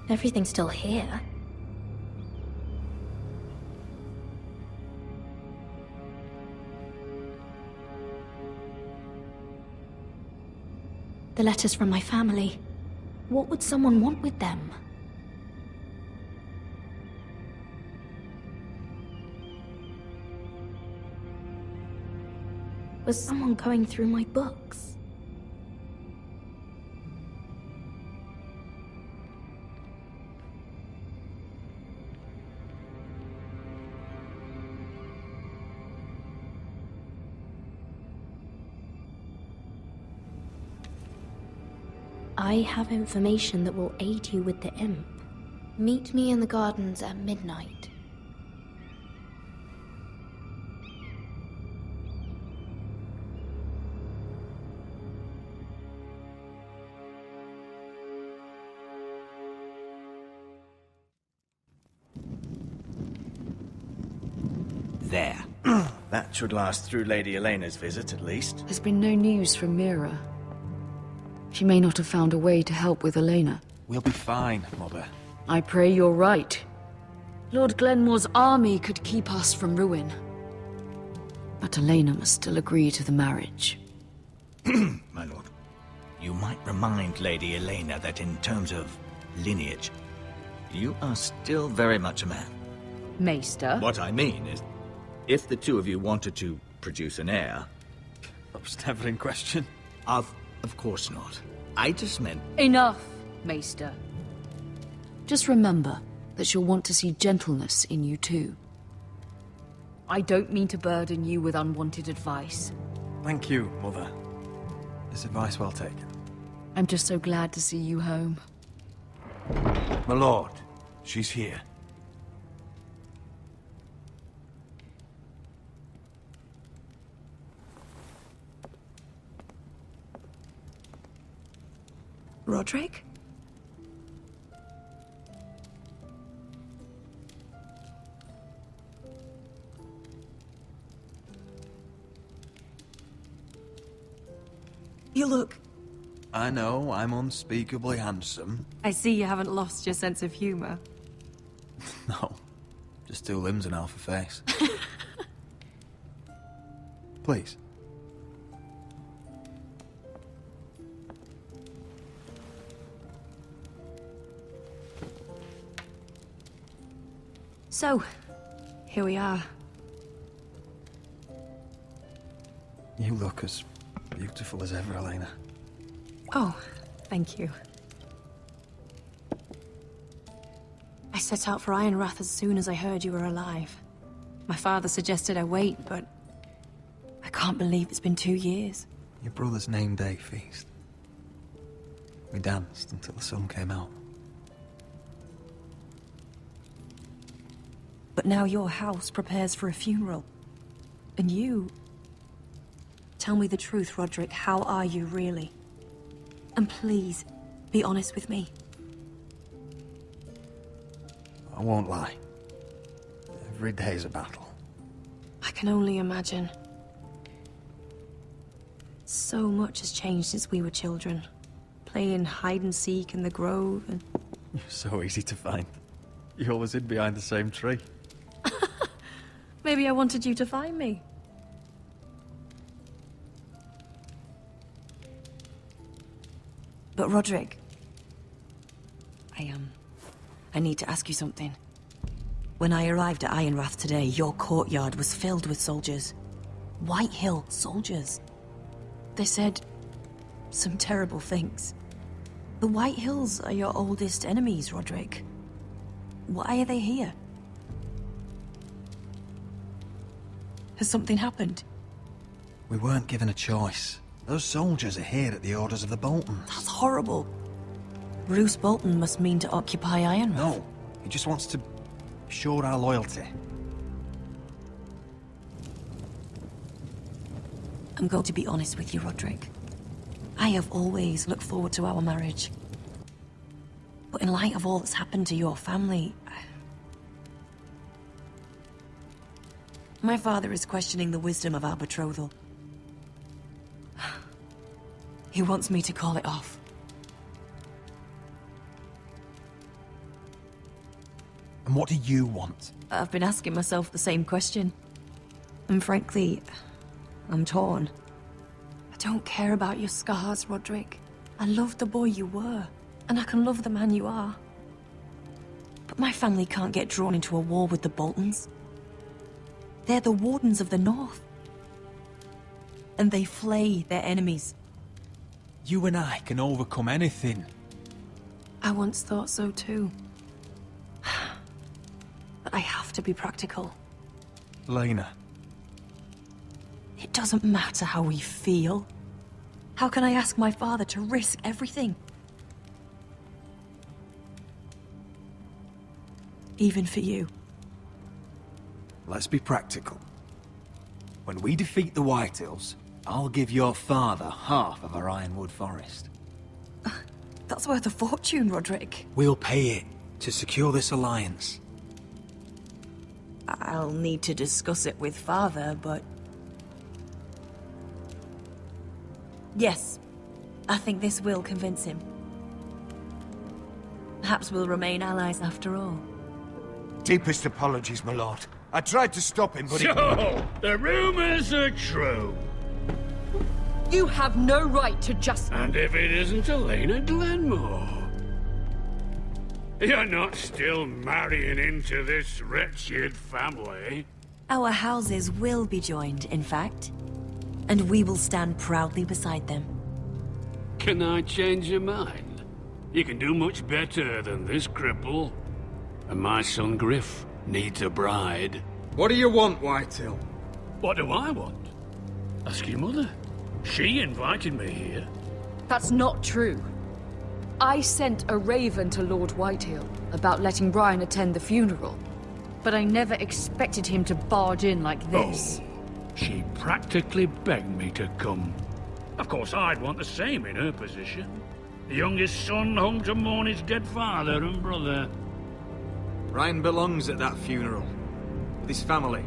Everything's still here. The letters from my family. What would someone want with them? Was someone going through my books? I have information that will aid you with the imp. Meet me in the gardens at midnight. There. That should last through Lady Elena's visit, at least. There's been no news from Mira. She may not have found a way to help with Elena. We'll be fine, Mother. I pray you're right. Lord Glenmore's army could keep us from ruin. But Elena must still agree to the marriage. My lord. You might remind Lady Elena that in terms of lineage, you are still very much a man. Maester? What I mean is, if the two of you wanted to produce an heir... That was never in question. Of course not. I just meant... Enough, Maester. Just remember that she'll want to see gentleness in you too. I don't mean to burden you with unwanted advice. Thank you, Mother. This advice well taken. I'm just so glad to see you home. My lord, she's here. Roderick? You look... I know, I'm unspeakably handsome. I see you haven't lost your sense of humor. No, just two limbs and half a face. Please. So, here we are. You look as beautiful as ever, Elena. Oh, thank you. I set out for Ironrath as soon as I heard you were alive. My father suggested I wait, but I can't believe it's been 2 years. Your brother's name day feast. We danced until the sun came out. But now your house prepares for a funeral. And you... Tell me the truth, Roderick. How are you, really? And please, be honest with me. I won't lie. Every day's a battle. I can only imagine. So much has changed since we were children. Playing hide-and-seek in the grove and... You're so easy to find. You always hid behind the same tree. Maybe I wanted you to find me. But Roderick... I need to ask you something. When I arrived at Ironrath today, your courtyard was filled with soldiers. White Hill soldiers. They said some terrible things. The White Hills are your oldest enemies, Roderick. Why are they here? Has something happened? We weren't given a choice. Those soldiers are here at the orders of the Boltons. That's horrible. Roose Bolton must mean to occupy Ironrath. No, he just wants to show our loyalty. I'm going to be honest with you, Roderick. I have always looked forward to our marriage. But in light of all that's happened to your family... My father is questioning the wisdom of our betrothal. He wants me to call it off. And what do you want? I've been asking myself the same question. And frankly, I'm torn. I don't care about your scars, Roderick. I love the boy you were, and I can love the man you are. But my family can't get drawn into a war with the Boltons. They're the Wardens of the North. And they flay their enemies. You and I can overcome anything. I once thought so too. But I have to be practical. Lena. It doesn't matter how we feel. How can I ask my father to risk everything? Even for you. Let's be practical. When we defeat the Whitehills, I'll give your father half of our Ironwood forest. That's worth a fortune, Roderick. We'll pay it to secure this alliance. I'll need to discuss it with father, but... Yes, I think this will convince him. Perhaps we'll remain allies after all. Deepest apologies, my lord. I tried to stop him, but So, the rumors are true. You have no right to just... And if it isn't Elena Glenmore? You're not still marrying into this wretched family? Our houses will be joined, in fact. And we will stand proudly beside them. Can I change your mind? You can do much better than this cripple. And my son Griff needs a bride. What do you want, Whitetail? What do I want? Ask your mother. She invited me here. That's not true. I sent a raven to Lord Whitehill about letting Brian attend the funeral. But I never expected him to barge in like this. Oh, she practically begged me to come. Of course, I'd want the same in her position. The youngest son home to mourn his dead father and brother. Ryan belongs at that funeral. With his family.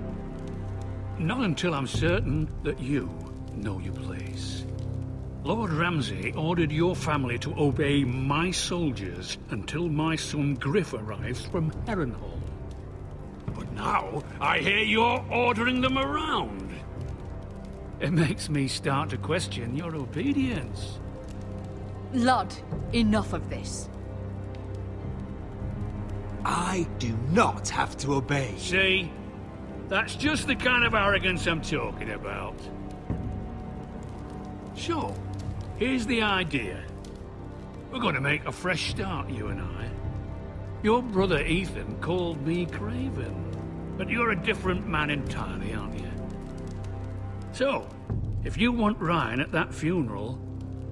Not until I'm certain that you know your place. Lord Ramsay ordered your family to obey my soldiers until my son Griff arrives from Harrenhal. But now, I hear you're ordering them around. It makes me start to question your obedience. Lud, enough of this. I do not have to obey. See? That's just the kind of arrogance I'm talking about. So, here's the idea. We're going to make a fresh start, you and I. Your brother Ethan called me Craven, but you're a different man entirely, aren't you? So, if you want Ryan at that funeral,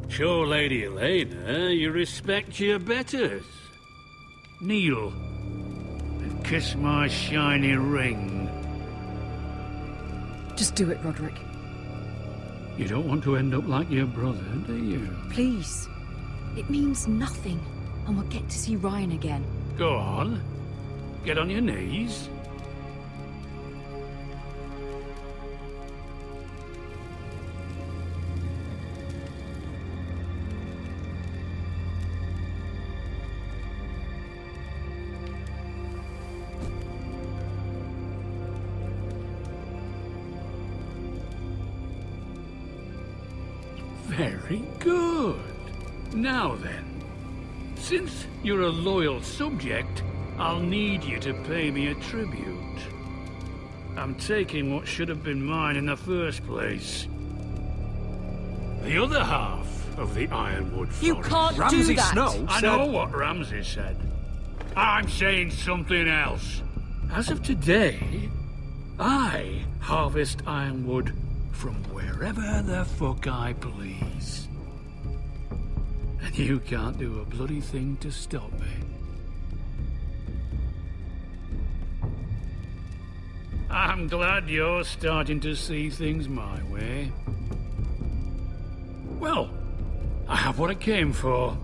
show Lady Elena you respect your betters. Kneel and kiss my shiny ring. Just do it, Roderick. You don't want to end up like your brother, do you? Please. It means nothing, and we'll get to see Ryan again. Go on. Get on your knees. Very good. Now then, since you're a loyal subject, I'll need you to pay me a tribute. I'm taking what should have been mine in the first place. The other half of the Ironwood Forest. You can't Ramsay do that! Snow I said... know what Ramsay said. I'm saying something else. As of today, I harvest ironwood from wherever the fuck I please. And you can't do a bloody thing to stop me. I'm glad you're starting to see things my way. Well, I have what I came for.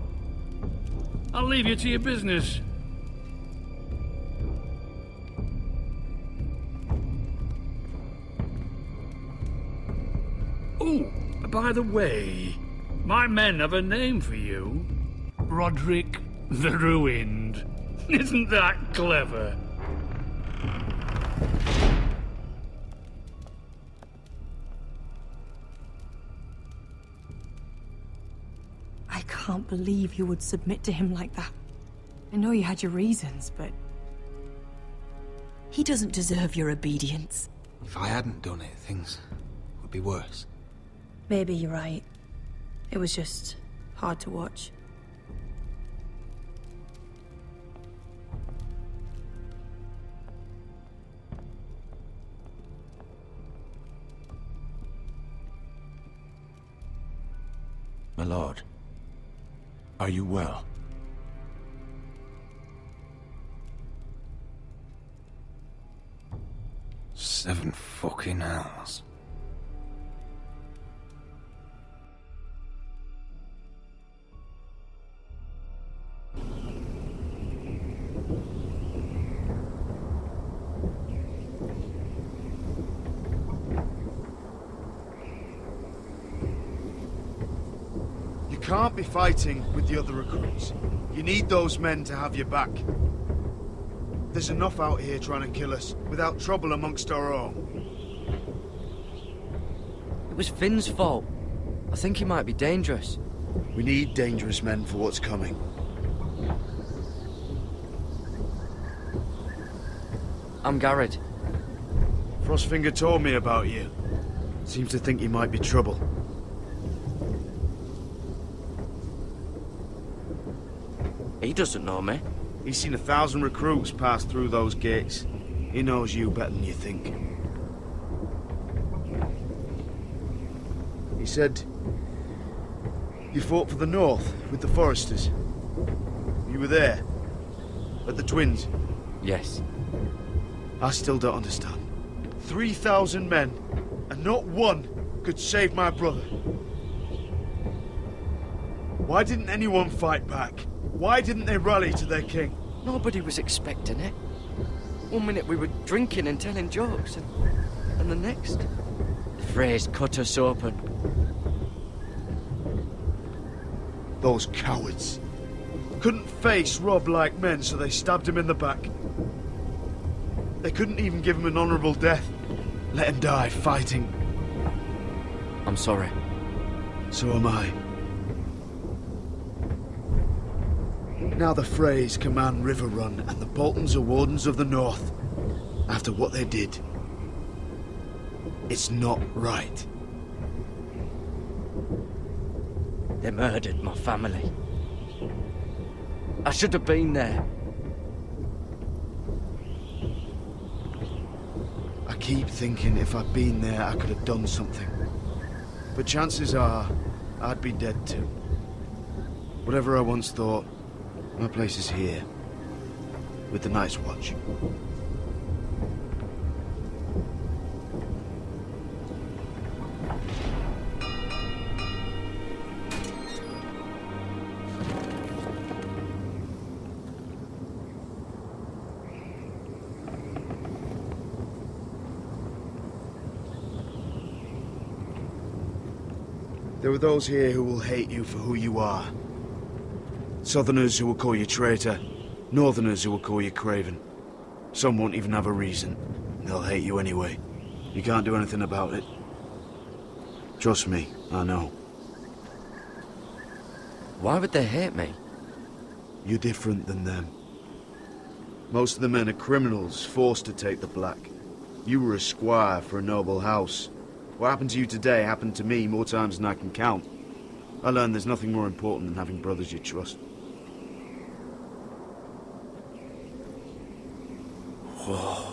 I'll leave you to your business. Oh, by the way, my men have a name for you. Roderick the Ruined. Isn't that clever? I can't believe you would submit to him like that. I know you had your reasons, but... he doesn't deserve your obedience. If I hadn't done it, things would be worse. Maybe you're right. It was just hard to watch. My lord, are you well? 7 fucking hours. You can't be fighting with the other recruits. You need those men to have your back. There's enough out here trying to kill us, without trouble amongst our own. It was Finn's fault. I think he might be dangerous. We need dangerous men for what's coming. I'm Garrett. Frostfinger told me about you. Seems to think you might be trouble. He doesn't know me. He's seen 1,000 recruits pass through those gates. He knows you better than you think. He said you fought for the North with the Foresters. You were there at the Twins. Yes. I still don't understand. 3,000 men, and not one could save my brother. Why didn't anyone fight back? Why didn't they rally to their king? Nobody was expecting it. One minute we were drinking and telling jokes, and the next, the phrase cut us open. Those cowards couldn't face Rob like men, so they stabbed him in the back. They couldn't even give him an honorable death. Let him die fighting. I'm sorry. So am I. Now the Freys command River Run, and the Boltons are Wardens of the North. After what they did, it's not right. They murdered my family. I should have been there. I keep thinking if I'd been there, I could have done something. But chances are, I'd be dead too. Whatever I once thought, my place is here, with the Night's Watch. There are those here who will hate you for who you are. Southerners who will call you traitor, Northerners who will call you craven. Some won't even have a reason. They'll hate you anyway. You can't do anything about it. Trust me, I know. Why would they hate me? You're different than them. Most of the men are criminals, forced to take the black. You were a squire for a noble house. What happened to you today happened to me more times than I can count. I learned there's nothing more important than having brothers you trust. Whoa.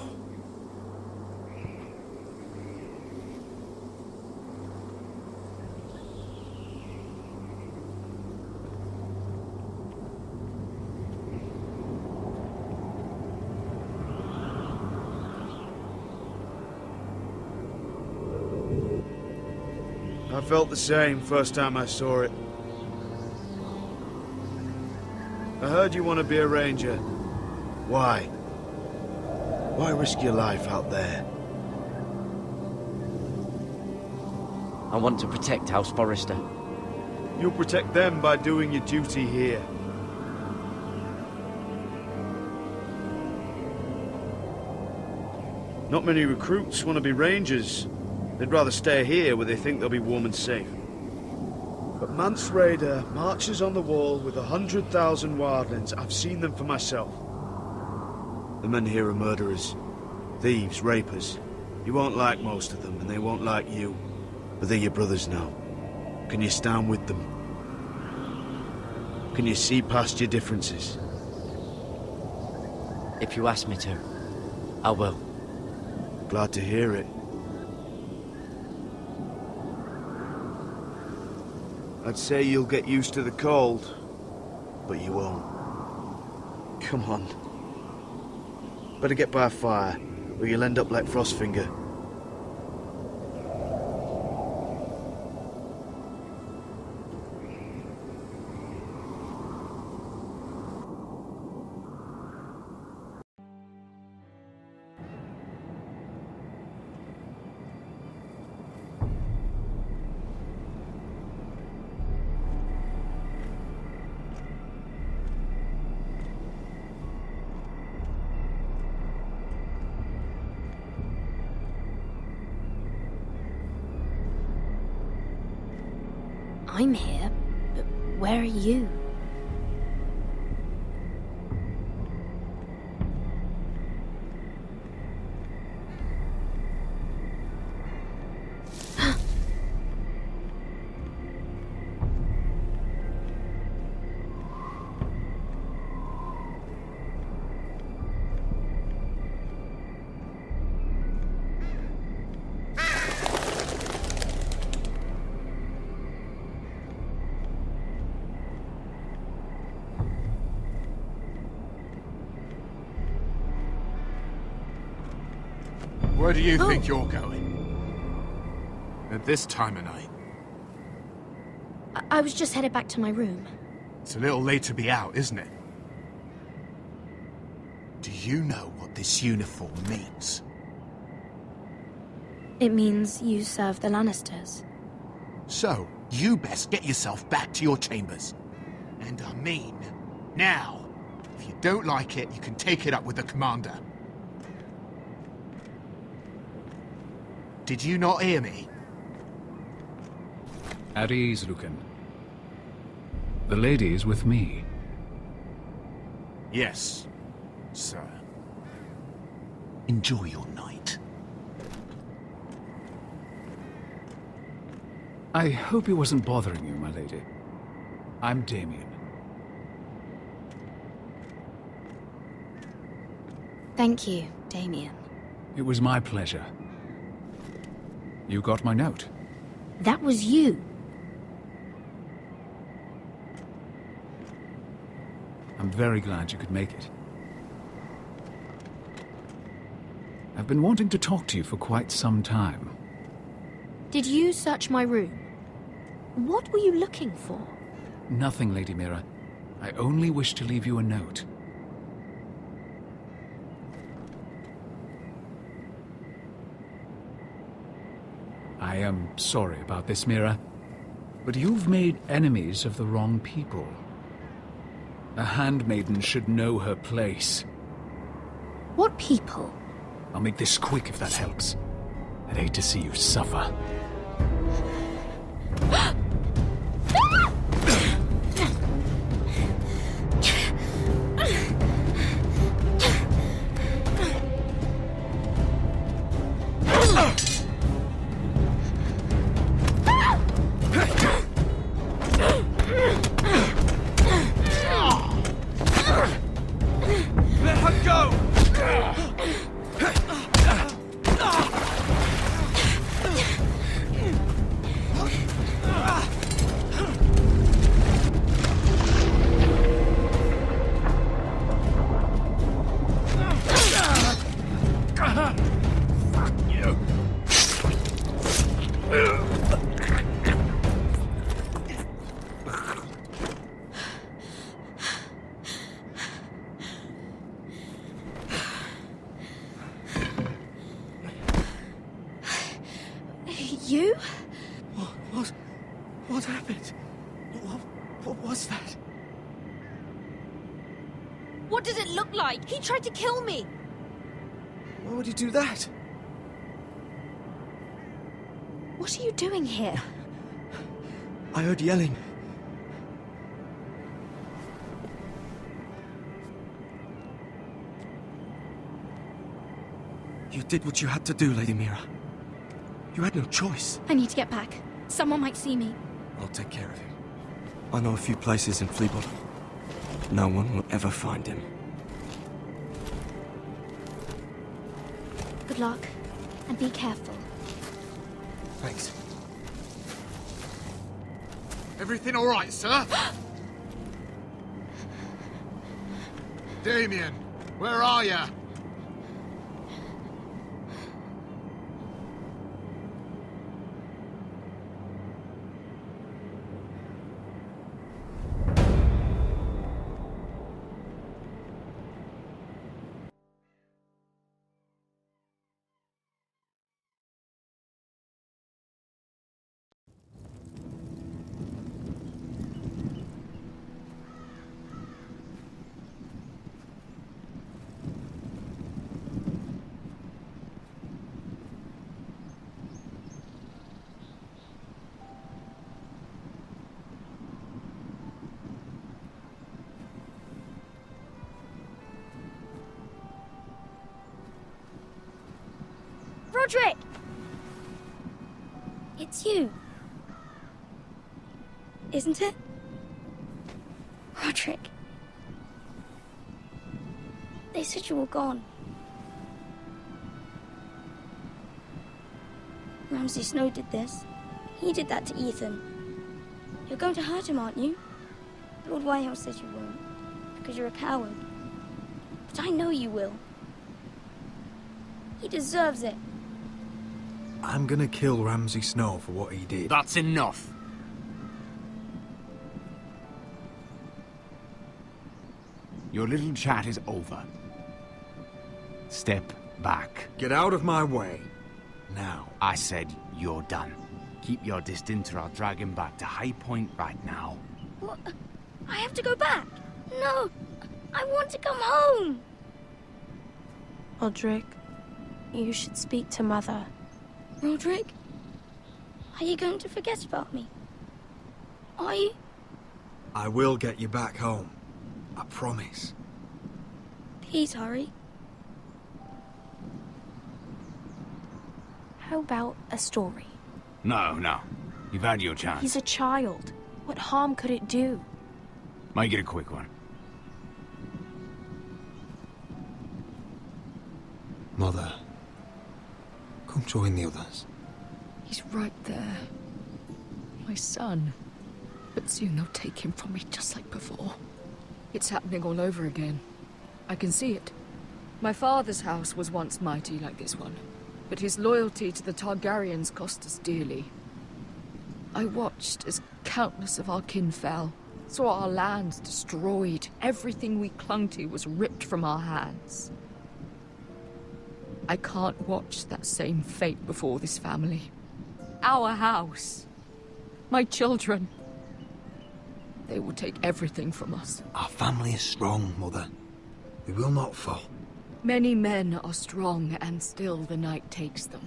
I felt the same first time I saw it. I heard you want to be a ranger. Why? Why risk your life out there? I want to protect House Forrester. You'll protect them by doing your duty here. Not many recruits want to be rangers. They'd rather stay here where they think they'll be warm and safe. But Mance Raider marches on the wall with 100,000 wildlings. I've seen them for myself. The men here are murderers, thieves, rapers. You won't like most of them, and they won't like you. But they're your brothers now. Can you stand with them? Can you see past your differences? If you ask me to, I will. Glad to hear it. I'd say you'll get used to the cold, but you won't. Come on. Better get by a fire, or you'll end up like Frostfinger. I'm here, but where are you? Where do you think you're going? At this time of night? I was just headed back to my room. It's a little late to be out, isn't it? Do you know what this uniform means? It means you serve the Lannisters. So, you best get yourself back to your chambers. And I mean, now. If you don't like it, you can take it up with the commander. Did you not hear me? At ease, Lucan. The lady is with me. Yes, sir. Enjoy your night. I hope he wasn't bothering you, my lady. I'm Damien. Thank you, Damien. It was my pleasure. You got my note. That was you. I'm very glad you could make it. I've been wanting to talk to you for quite some time. Did you search my room? What were you looking for? Nothing, Lady Mira. I only wish to leave you a note. I am sorry about this, Mira, but you've made enemies of the wrong people. A handmaiden should know her place. What people? I'll make this quick if that helps. I'd hate to see you suffer. You? What happened? What was that? What does it look like? He tried to kill me! Why would he do that? What are you doing here? I heard yelling. You did what you had to do, Lady Mira. You had no choice. I need to get back. Someone might see me. I'll take care of it. I know a few places in Fleabottom. No one will ever find him. Good luck, and be careful. Thanks. Everything all right, sir? Damien, where are you? Roderick! It's you. Isn't it? Roderick. They said you were gone. Ramsay Snow did this. He did that to Ethan. You're going to hurt him, aren't you? Lord Whitehouse says you won't, because you're a coward. But I know you will. He deserves it. I'm gonna kill Ramsay Snow for what he did. That's enough. Your little chat is over. Step back. Get out of my way. Now. I said you're done. Keep your distance or I'll drag him back to High Point right now. What? I have to go back? No! I want to come home! Roderick, you should speak to Mother. Roderick? Are you going to forget about me? Are you? I will get you back home. I promise. Please hurry. How about a story? No. You've had your chance. He's a child. What harm could it do? Make it a quick one. Mother, come join the others. He's right there. My son. But soon they'll take him from me just like before. It's happening all over again. I can see it. My father's house was once mighty like this one, but his loyalty to the Targaryens cost us dearly. I watched as countless of our kin fell, saw our lands destroyed, everything we clung to was ripped from our hands. I can't watch that same fate before this family. Our house. My children. They will take everything from us. Our family is strong, Mother. We will not fall. Many men are strong, and still the night takes them.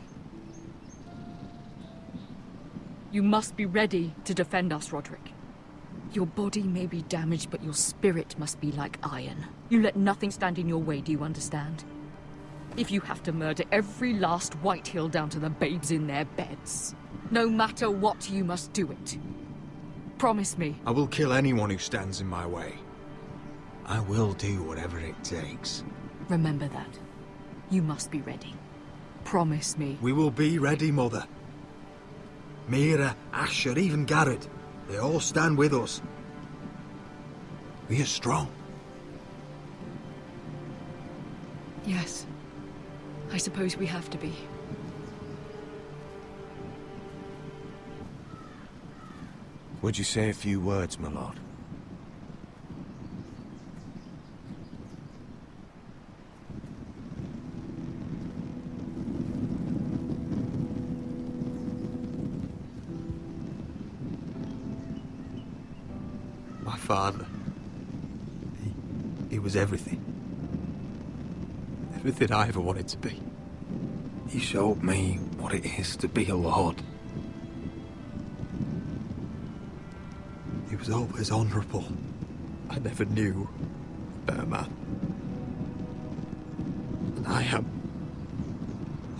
You must be ready to defend us, Roderick. Your body may be damaged, but your spirit must be like iron. You let nothing stand in your way, do you understand? If you have to murder every last Whitehill down to the babes in their beds, no matter what, you must do it. Promise me. I will kill anyone who stands in my way. I will do whatever it takes. Remember that. You must be ready. Promise me. We will be ready, Mother. Mira, Asher, even Garrett. They all stand with us. We are strong. Yes. I suppose we have to be. Would you say a few words, my lord? My father. He was everything. Everything I ever wanted to be. He showed me what it is to be a lord. was always honourable. I never knew a better man. And I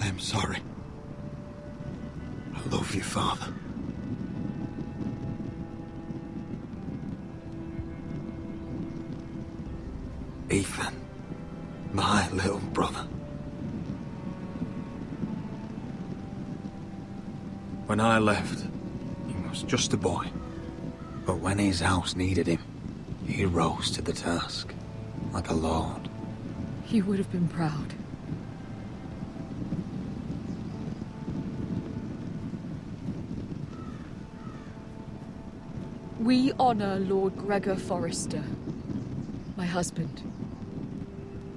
am sorry. I love you, Father. Ethan, my little brother. When I left, he was just a boy. But when his house needed him, he rose to the task, like a lord. He would have been proud. We honor Lord Gregor Forrester, my husband,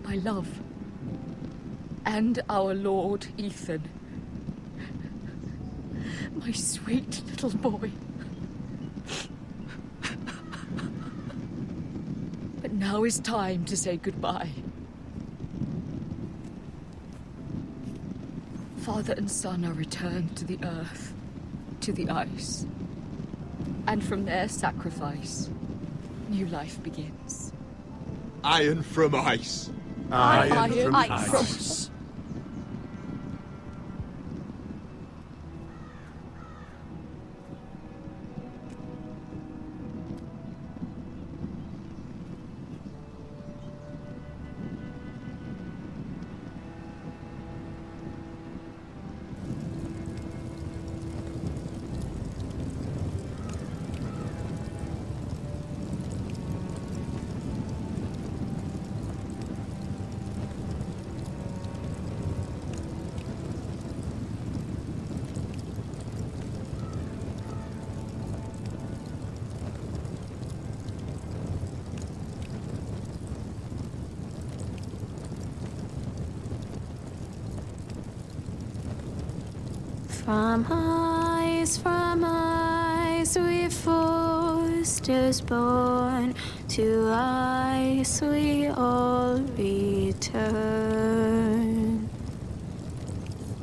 my love, and our Lord Ethan, my sweet little boy. But now is time to say goodbye. Father and son are returned to the earth, to the ice. And from their sacrifice, new life begins. Iron from ice. Iron from ice. From ice we foresters born, to ice we all return.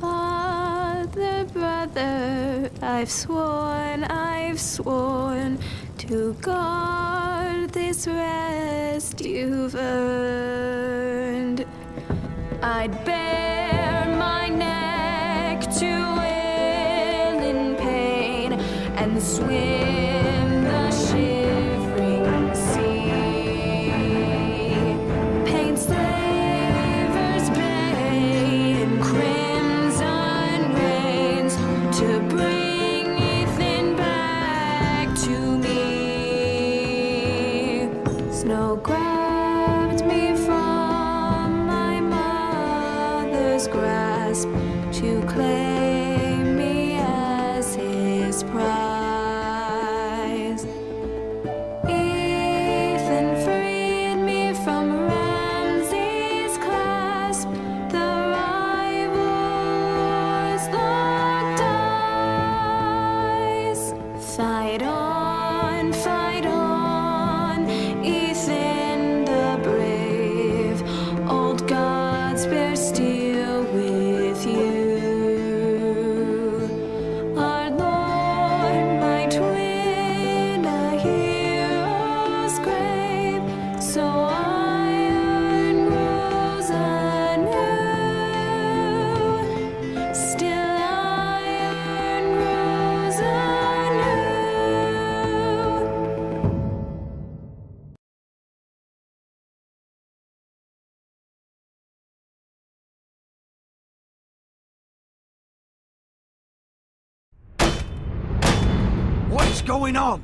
Father, brother, I've sworn to guard this rest you've earned. I'd bare my neck to and swim the shivering sea. Paint Slaver's Bay in crimson rains to bring Ethan back to me. Snow grabbed me from my mother's grasp to claim me as his prize. What's going on?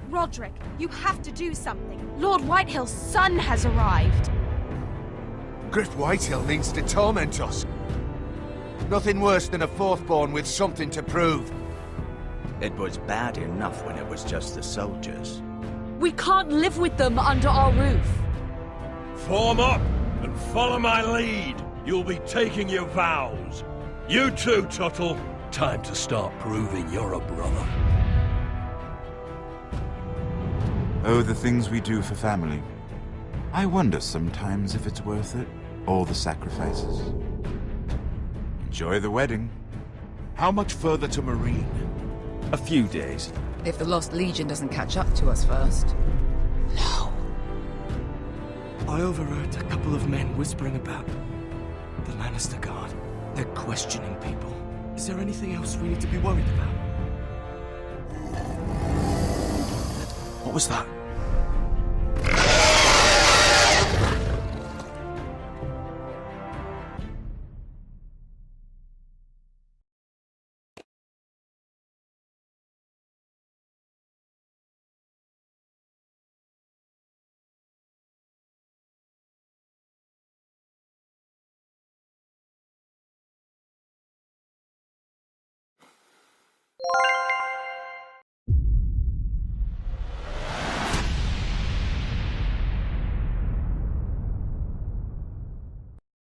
Roderick, you have to do something. Lord Whitehill's son has arrived. Griff Whitehill means to torment us. Nothing worse than a fourth-born with something to prove. It was bad enough when it was just the soldiers. We can't live with them under our roof. Form up and follow my lead. You'll be taking your vows. You too, Tuttle. Time to start proving you're a brother. Oh, the things we do for family. I wonder sometimes if it's worth it, all the sacrifices. Enjoy the wedding. How much further to Marine? A few days. If the Lost Legion doesn't catch up to us first. No. I overheard a couple of men whispering about the Lannister Guard. They're questioning people. Is there anything else we need to be worried about? What was that?